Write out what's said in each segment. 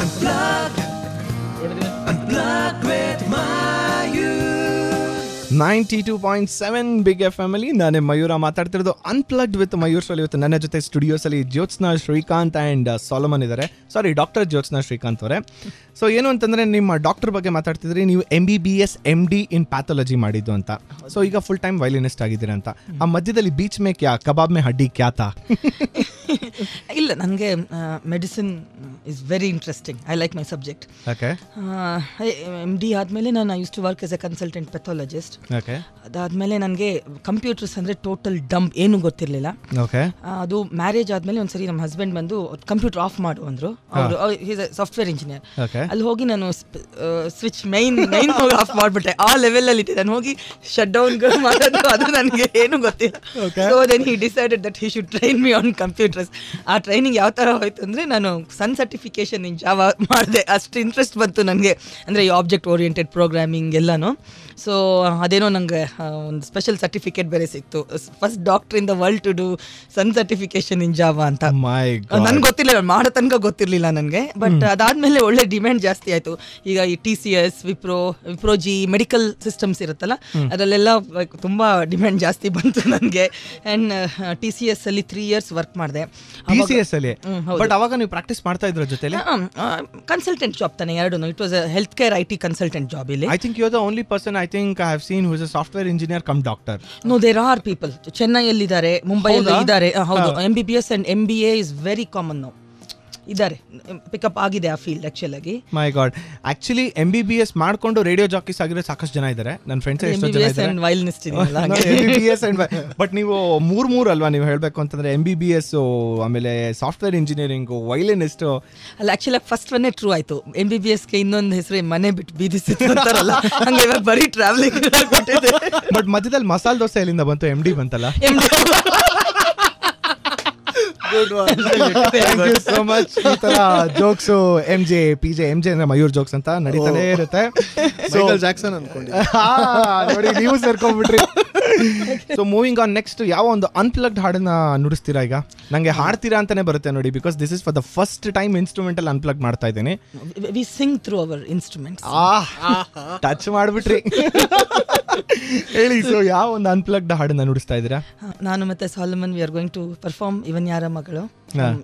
Unplugged. Unplugged with Mayur. 92.7 big F M ಅಲ್ಲಿ ನಾನೇ ಮಯೂರ ಮಾತಾಡ್ತಿರೋದು. ಅನ್ಪ್ಲಗ್ಡ್ ವಿತ್ ಮಯೂರ್ ಶೋಲಿ. ಇವತ್ತು ನನ್ನ ಜೊತೆ ಸ್ಟುಡಿಯೋಸಲ್ಲಿ ಜ್ಯೋತ್ಸ್ನಾ ಶ್ರೀಕಾಂತ್ ಆ್ಯಂಡ್ ಸಾಲಮನ್ ಇದ್ದಾರೆ. ಸಾರಿ, ಡಾಕ್ಟರ್ ಜ್ಯೋತ್ಸ್ನಾ ಶ್ರೀಕಾಂತ್ ಅವರೇ. ಸೊ ಏನು ಅಂತಂದರೆ, ನಿಮ್ಮ ಡಾಕ್ಟರ್ ಬಗ್ಗೆ ಮಾತಾಡ್ತಿದ್ರಿ. ನೀವು MBBS MD ಇನ್ ಪ್ಯಾಥಾಲಜಿ ಮಾಡಿದ್ದು ಅಂತ. ಸೊ ಈಗ ಫುಲ್ ಟೈಮ್ ವೈಲಿನಿಸ್ಟ್ ಆಗಿದ್ದೀರಾ ಅಂತ. ಆ ಮಧ್ಯದಲ್ಲಿ ಬೀಚ್ ಮೇ ಕ್ಯಾ, ಕಬಾಬ್ ಮೇ ಹಡ್ಡಿ ಕ್ಯಾ ತಾ? ಇಲ್ಲ, ನನಗೆ medicine is very interesting. I like my subject. Okay. MD ಆದಮೇಲೆ ನಾನು used to work as a consultant pathologist. Okay. ಅದಾದಮೇಲೆ ನನಗೆ ಕಂಪ್ಯೂಟರ್ಸ್ ಅಂದರೆ ಟೋಟಲ್ ಡಂಪ್, ಏನೂ ಗೊತ್ತಿರಲಿಲ್ಲ. ಓಕೆ. ಅದು ಮ್ಯಾರೇಜ್ ಆದಮೇಲೆ ಒಂದ್ಸರಿ ನಮ್ಮ ಹಸ್ಬೆಂಡ್ ಬಂದು ಕಂಪ್ಯೂಟರ್ ಆಫ್ ಮಾಡು ಅಂದರು. ಅವರು ಈಸ್ ಎ ಸಾಫ್ಟ್ವೇರ್ ಇಂಜಿನಿಯರ್. ಅಲ್ಲಿ ಹೋಗಿ ನಾನು ಸ್ವಿಚ್ ಮೈನ್ ಹೋಗಿ ಆಫ್ ಮಾಡಿಬಿಟ್ಟೆ. ಆ ಲೆವೆಲಲ್ಲಿ ಇಟ್ಟಿದ್ದೆ. ನಾನು ಹೋಗಿ ಶಟ್ ಡೌನ್ ಮಾಡೋದು ಅದು ನನಗೆ ಏನೂ ಗೊತ್ತಿಲ್ಲ. So then he decided that he should train me on computers. ಆ ಟ್ರೈನಿಂಗ್ ಯಾವ ಥರ ಹೋಯ್ತು ಅಂದರೆ, ನಾನು ಸನ್ ಸರ್ಟಿಫಿಕೇಶನ್ ಇನ್ ಜಾವಾ ಮಾಡಿದೆ. ಅಷ್ಟು ಇಂಟ್ರೆಸ್ಟ್ ಬಂತು ನನಗೆ, ಅಂದರೆ ಈ ಆಬ್ಜೆಕ್ಟ್ ಓರಿಯೆಂಟೆಡ್ ಪ್ರೋಗ್ರಾಮಿಂಗ್ ಎಲ್ಲನೂ. ಸೊ ಅದೇನೋ ನನಗೆ ಒಂದು ಸ್ಪೆಷಲ್ ಸರ್ಟಿಫಿಕೇಟ್ ಬೇರೆ ಸಿಕ್ತು. First doctor in the world to do Sun certification in Java ಅಂತ. ನನ್ಗೆ ಗೊತ್ತಿಲ್ಲ, ಮಾಡೋ ತನಕ ಗೊತ್ತಿರಲಿಲ್ಲ ನನಗೆ. ಬಟ್ ಅದಾದಮೇಲೆ ಒಳ್ಳೆ ಡಿಮ್ಯಾಂಡ್ ಜಾಸ್ತಿ ಆಯಿತು. ಈಗ ಈ TCS, ವಿಪ್ರೋಜಿ ಮೆಡಿಕಲ್ ಸಿಸ್ಟಮ್ಸ್ ಇರುತ್ತಲ್ಲ, ಅದರಲ್ಲೆಲ್ಲ ತುಂಬ ಡಿಮ್ಯಾಂಡ್ ಜಾಸ್ತಿ ಬಂತು ನನಗೆ. ಆ್ಯಂಡ್ TCS ಅಲ್ಲಿ 3 years ವರ್ಕ್ ಮಾಡಿದೆ. TCS ಅಲ್ಲಿ. ಬಟ್ ಅವಾಗ ನೀವು ಪ್ರಾಕ್ಟೀಸ್ ಮಾಡ್ತಾ ಇದ್ರ ಜೊತೆಲಿ? ಕನ್ಸಲ್ಟೆಂಟ್ ಜಾಬ್ ತಾನೆ ಎರಡೂ. It was a health care IT consultant job. ಇಲ್ಲಿ I think you're the only person I think I have seen who is a software engineer come doctor. No, there are people. ಚೆನ್ನೈಯಲ್ಲಿದ್ದಾರೆ, ಮುಂಬೈಯಲ್ಲಿ ಇದ್ದಾರೆ. ಹೌದು. MBBS and MBA is very common now. ಇದ್ದಾರೆ, pickup ಆಗಿದೆ ಆ field actual ಆಗಿ. ಮೈ god. Actually MBBS ಮಾಡ್ಕೊಂಡು radio jockeys ಆಗಿರೋ ಸಾಕಷ್ಟು ಜನ ಇದ್ದಾರೆ. ನನ್ನ ಫ್ರೆಂಡ್ಸ್ ಎಷ್ಟೋ ಜನ ಇದ್ದಾರೆ. MBBS ಅಂಡ್ ಬಟ್ ನೀವು ಮೂರು ಅಲ್ವಾ ನೀವು ಹೇಳಬೇಕು ಅಂತಂದ್ರೆ? MBBS, ಆಮೇಲೆ ಸಾಫ್ಟ್ವೇರ್ ಇಂಜಿನಿಯರಿಂಗ್, ವೈಲಿನಿಸ್ಟ್. ಅಲ್ಲ, ಆಕ್ಚುಲಿ ಫಸ್ಟ್ ಒನ್ನೇ ಟ್ರೂ ಆಯ್ತು. MBBSಗೆ ಇನ್ನೊಂದು ಹೆಸರು ಮನೆ ಬಿಟ್ಟು ಬೀದಿ ಅಂತಾರಲ್ಲ, ಹಂಗೆ ಇವಾಗ ಬರೀ ಟ್ರಾವೆಲಿಂಗ್ ಕೊಟ್ಟಿದೆ. ಬಟ್ ಮಧ್ಯದಲ್ಲಿ ಮಸಾಲೆ ದೋಸೆ ಎಲ್ಲಿಂದ ಬಂತು? MD ಬಂತಲ್ಲ. Thank you so much. ಈ ತರ ಜೋಕ್ಸ್ MJ ಅಂದ್ರೆ ಮಯೂರ್ ಜೋಕ್ಸ್ ಅಂತ ನಡೀತಾನೆ ಇರುತ್ತೆ. ಮೈಕಲ್ ಜಾಕ್ಸನ್ ಅನ್ಕೊಂಡಿದ್ದೆ ನೋಡಿ, ನೀವು ಸೇರ್ಕೊಂಡ್ಬಿಟ್ರಿ. ಸೊ ಮೂವಿಂಗ್ ಆನ್, ನೆಕ್ಸ್ಟ್ ಯಾವ ಒಂದು ಅನ್ಪ್ಲಗ್ಡ್ ಹಾಡನ್ನ ನುಡಿಸ್ತೀರಾ ಈಗ? ನಂಗೆ ಹಾಡ್ತೀರಾ ಅಂತಾನೆ ಬರುತ್ತೆ ನೋಡಿ, because this is for the first time instrumental unplug ಮಾಡ್ತಾ ಇದ್ದೀನಿ. We sing through our instruments. Touch ಮಾಡ್ಬಿಟ್ರಿ. ಹೇಳಿ, ಸೊ ಯಾವ ಒಂದು ಅನ್ಪ್ಲಗ್ಡ್ ಹಾಡನ್ನ ನುಡಿಸ್ತಾ ಇದ್ದೀರಾ? ನಾನು ಮತ್ತೆ Solomon we are going to perform ಇವನ್ ಯಾರ ಮಗಳು,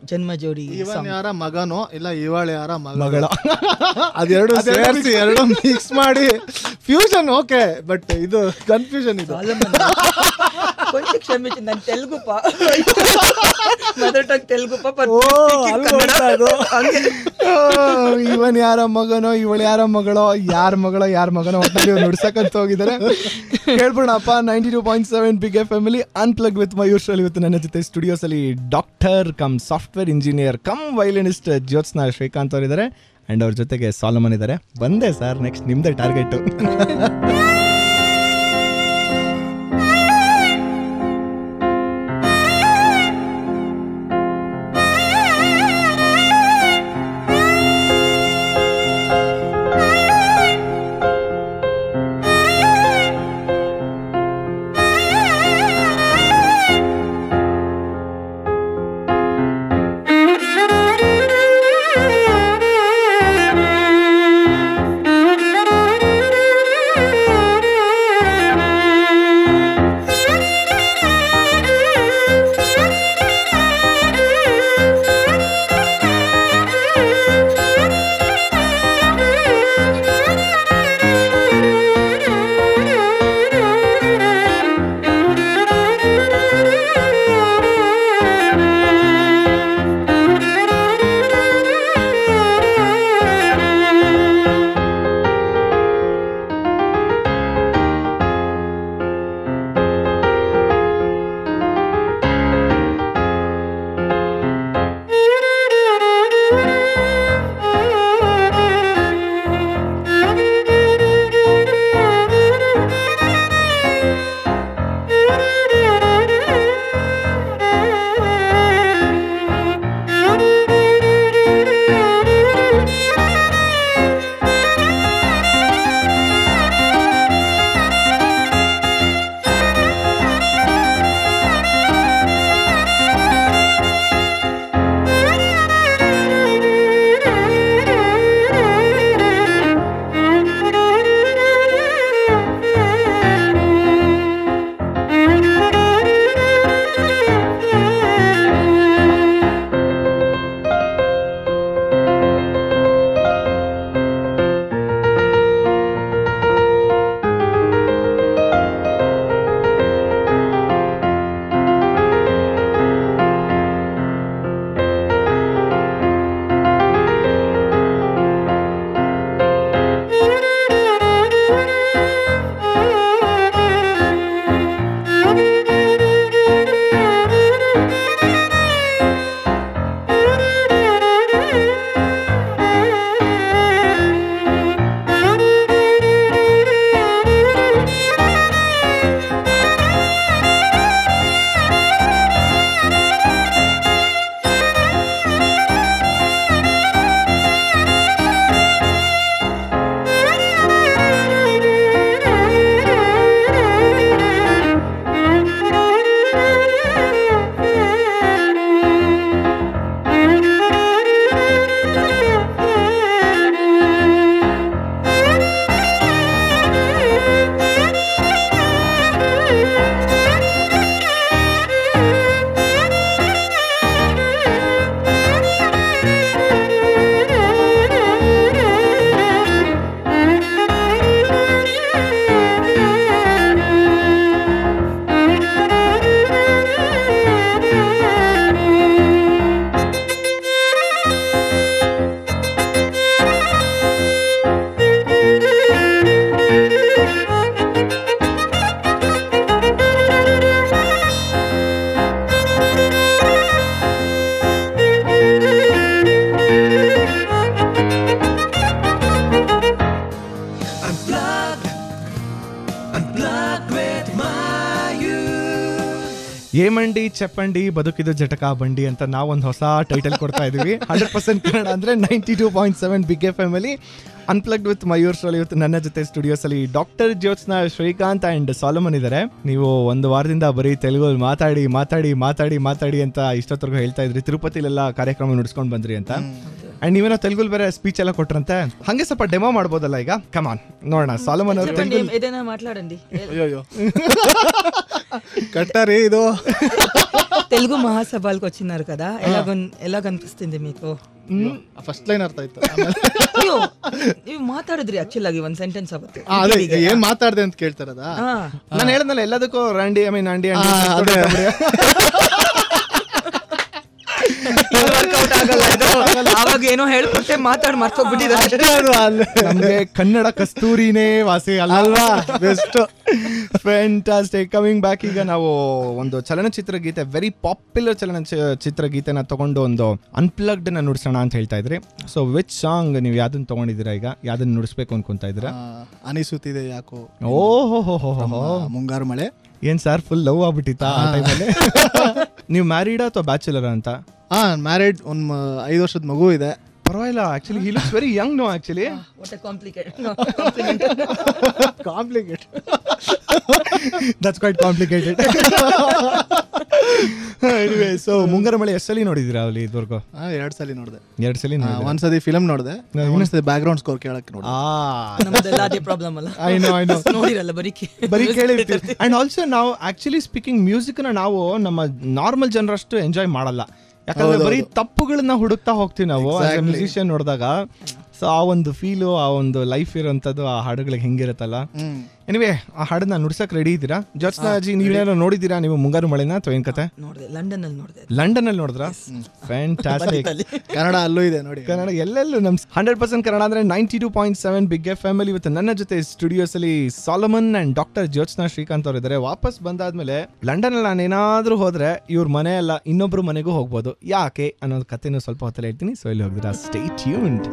ಜನ್ಮ ಜೋಡಿ. ಇವನ್ ಯಾರ ಮಗನೋ ಇಲ್ಲ ಇವಳ ಯಾರ ಮಗಳ, ಅದೆರಡು ಸೇರಿಸಿ ಎರಡು ಮಿಕ್ಸ್ ಮಾಡಿ ಫ್ಯೂಷನ್. ಓಕೆ, ಬಟ್ ಇದು ಕನ್ಫ್ಯೂಷನ್. ಇದು ಕೊಂಚ ಕ್ಷಮಿಸಿ, ನಾನು ತೆಲುಗುಪ, ಮದರ್ ಟಂಗ್ ತೆಲುಗುಪ. ಇವನ್ ಯಾರ ಮಗನೋ ಇವಳು ಯಾರ ಮಗಳೋ ಯಾರ ಮಗನೋ ಒಟ್ಟಲ್ಲಿ ನುಡ್ಸಕ್ಕಂತ ಹೋಗಿದ್ದಾರೆ. ಹೇಳ್ಬಿಡಪ್ಪ. 92.7 ಬಿಗ್ ಎಫ್ ಎಮ್ ಅಲ್ಲಿ ಅನ್ಪ್ಲಗ್ ವಿತ್ ಮಯೂರ್ ಶೋಲಿ. ಇವತ್ತು ನನ್ನ ಜೊತೆ ಸ್ಟುಡಿಯೋಸ್ ಅಲ್ಲಿ doctor cum software engineer cum violinist Jyotsna Srikanth ಅವರಿದ್ದಾರೆ. ಅಂಡ್ ಅವ್ರ ಜೊತೆಗೆ ಸಾಲಮನ್ ಇದ್ದಾರೆ. ಬಂದೆ ಸರ್, ನೆಕ್ಸ್ಟ್ ನಿಮ್ದೇ ಟಾರ್ಗೆಟ್. ಏಮಂಡಿ ಚಪ್ಪಂಡಿ ಬದುಕಿದು ಜಟಕ ಬಂಡಿ ಅಂತ ನಾವೊಂದು ಹೊಸ ಟೈಟಲ್ ಕೊಡ್ತಾ ಇದೀವಿ. 100% ಕನ್ನಡ ಅಂದ್ರೆ 92.7 ಬಿಗ್ FM ಅಲ್ಲಿ ಅನ್ಪ್ಲಗ್ಡ್ ವಿತ್ ಮಯೂರ್ ಶ್ರೋಲಿ. ಇವತ್ತು ನನ್ನ ಜೊತೆ ಸ್ಟುಡಿಯೋಸ್ ಅಲ್ಲಿ doctor Jyotsna, Srikanth and Solomon ಇದ್ದಾರೆ. ನೀವು ಒಂದು ವಾರದಿಂದ ಬರೀ ತೆಲುಗು ಮಾತಾಡಿ ಮಾತಾಡಿ ಮಾತಾಡಿ ಮಾತಾಡಿ ಅಂತ ಇಷ್ಟೊತ್ತರೆಗೂ ಹೇಳ್ತಾ ಇದ್ರಿ. ತಿರುಪತಿಲೆಲ್ಲ ಕಾರ್ಯಕ್ರಮ ನಡೆಸ್ಕೊಂಡು ಬಂದ್ರಿ ಅಂತ. ಅಂಡ್ ನೀವೇನೋ ತೆಲುಗುಲ್ ಬೇರೆ ಸ್ಪೀಚ್ ಎಲ್ಲ ಕೊಟ್ರಂತೆ. ಹಂಗೆ ಸ್ವಲ್ಪ ಡೆಮೋ ಮಾಡ್ಬೋದಲ್ಲ ಈಗ? ಕಮಾನ್ ನೋಡೋಣ. ಸಾಲಮನ್ ಅವರು ತೆಲುಗು ఏదైనా మాట్లాడండి. అయ్యో కట్టారి ఇది తెలుగు మహాసభలకు వచ్చినారు కదా, ఎలా కనిపిస్తుంది మీకు? ಫಸ್ಟ್ ಲೈನ್ ಅರ್ಥ ಆಯ್ತು. ಅಯ್ಯೋ ನೀವು ಮಾತಾಡಿದ್ರಿ ಆಕ್ಚುಲ್ ಆಗಿ ಒಂದ್ ಸೆಂಟೆನ್ಸ್ ಅವತ್ತು. ಅದೇ ಏನ್ ಮಾತಾಡ್ದೆ ಅಂತ ಕೇಳ್ತಾರದ. ನಾನು ಹೇಳಿದ್ನಲ್ಲ ಎಲ್ಲದಕ್ಕೂ ರಂಡಿ ಐ ಮೀನ್ ಅಂಡಿ ವರ್ಕೌಟ್ ಆಗಲ್ಲ ಇದು. ಅವಾಗ ಏನೋ ಹೇಳ್ಕೊಟ್ಟೆ ಮಾತಾಡಿ ಮರ್ತೋಗ್ಬಿಟ್ಟಿದ್ದಾರೆ. ನಮ್ಗೆ ಕನ್ನಡ ಕಸ್ತೂರಿನೇ ವಾಸಿ ಅಲ್ವಾ? Best fantastic. ಕಮಿಂಗ್ ಬ್ಯಾಕ್, ಈಗ ನಾವು ಒಂದು ಚಲನಚಿತ್ರ ಗೀತೆ, ವೆರಿ ಪಾಪ್ಯುಲರ್ ಚಲನಚಿತ್ರ ಗೀತೆನ ತಗೊಂಡು ಒಂದು ಅನ್ಪ್ಲಗ್ಡ್ ನ ನುಡಿಸೋಣ ಅಂತ ಹೇಳ್ತಾ ಇದ್ರಿ. ಸೊ ವಿಚ್ ಸಾಂಗ್ ನೀವು ಯಾವ್ದನ್ನ ತಗೊಂಡಿದ್ದೀರಾ ಈಗ? ಯಾವ್ದನ್ನ ನುಡಿಸ್ಬೇಕು ಅನ್ಕೊಂತಾ ಇದ್ದೀರಾ? ಅನಿಸುತ್ತಿದೆ ಯಾಕೋ. ಓಹೋ ಮುಂಗಾರು ಮಳೆ. ಏನ್ ಸರ್ ಫುಲ್ ಲವ್ ಆಗ್ಬಿಟ್ಟಿತ್ತಾ ಆ ಟೈಮಲ್ಲಿ? ನೀವು ಮ್ಯಾರಿಡಾ ಅಥವಾ ಬ್ಯಾಚುಲರ್ ಅಂತ? ಮ್ಯಾರಿಡ್, ಒಂದ್ 5 ವರ್ಷದ ಮಗು ಇದೆ. ಪರವಾಗಿಲ್ಲ. Actually he looks very young no actually. What a complicated. That's quite complicated. Anyway, so Mungaru Male ಎಷ್ಟು ಸಲ ನೋಡಿದಿರಾ ಅಲ್ಲಿ ಇದುವರೆಗೂ? 2 ಸಲ ನೋಡಿದೆ. 2 ಸಲ ನೋಡಿದೆ. ಒಂದ್ಸತಿ ಫಿಲಮ್ ನೋಡಿದೆ, ಒಂದ್ಸತಿ ಬ್ಯಾಕ್ ಗ್ರೌಂಡ್ ಸ್ಕೋರ್ ಕೇಳಕ್ಕೆ ನೋಡಿದೆ. ನಮ್ಮದೆಲ್ಲ ಅದೇ ಪ್ರಾಬ್ಲಮ್ ಅಲ್ಲ. ಐ ನೋ ನೋಡಿರಲ್ಲ, ಬರೀ ಕೇಳಿರ್ತೀವಿ. ಅಂಡ್ ಆಲ್ಸೋ ನಾವು ಆಕ್ಚುಲಿ ಸ್ಪೀಕಿಂಗ್ ಮ್ಯೂಸಿಕ್ ನ ನಾವು ನಮ್ಮ ನಾರ್ಮಲ್ ಜನರಷ್ಟು ಎಂಜಾಯ್ ಮಾಡಲ್ಲ. ಯಾಕಂದ್ರೆ ಬರೀ ತಪ್ಪುಗಳನ್ನ ಹುಡುಕ್ತಾ ಹೋಗ್ತೀವಿ ನಾವು ಮ್ಯೂಸಿಷಿಯನ್ ನೋಡಿದಾಗ. ಸೊ ಆ ಒಂದು ಫೀಲು, ಆ ಒಂದು ಲೈಫ್ ಇರೋಂಥದ್ದು ಆ ಹಾಡುಗಳಿಗೆ ಹೆಂಗಿರುತ್ತಲ್ಲ. ಎನಿವೇ, ಆ ಹಾಡನ್ನ ನುಡ್ಸಕ್ ರೆಡಿ ಇದ್ದೀರಾ? ಜ್ಯೋತ್ಸ್ನಾ ಜಿ, ನೀವೇನೋ ನೋಡಿದ್ದೀರಾ ನೀವು ಮುಂಗಾರು ಮಳೆನ ಅಥವಾ ಏನ್ ಕತೆ? ಲಂಡನ್ ಅಲ್ಲಿ ನೋಡಿದೆ. ಲಂಡನ್ ಅಲ್ಲಿ ನೋಡಿದ್ರಾ? ಫ್ಯಾಂಟಾಸ್ಟಿಕ್. ಕನ್ನಡ ಅಲ್ಲೂ ಇದೆ ನೋಡಿ. ಕನ್ನಡ ಎಲ್ಲೆಲ್ಲೂ ನಮ್ 100% ಕನ್ನಡ ಅಂದ್ರೆ 92.7 ಬಿಗ್ FM ಅಲ್ಲಿ. ಇವತ್ತು ನನ್ನ ಜೊತೆ ಸ್ಟುಡಿಯೋಸ್ ಅಲ್ಲಿ Solomon and doctor Jyotsna Srikanth ಅವರು ಇದ್ದಾರೆ. ವಾಪಸ್ ಬಂದಾದ್ಮೇಲೆ ಲಂಡನ್ ಅಲ್ಲಿ ನಾನು ಏನಾದ್ರೂ ಹೋದ್ರೆ ಇವ್ರ ಮನೆ ಅಲ್ಲ ಇನ್ನೊಬ್ರು ಮನೆಗೂ ಹೋಗ್ಬೋದು. ಯಾಕೆ ಅನ್ನೋದು ಕಥೆನೂ ಸ್ವಲ್ಪ ಹೊತ್ತಲ್ಲಿ ಹೇಳ್ತೀನಿ. ಸೊ ಇಲ್ಲಿ ಹೋಗಿದ್ದೀರಾ? Stay tuned.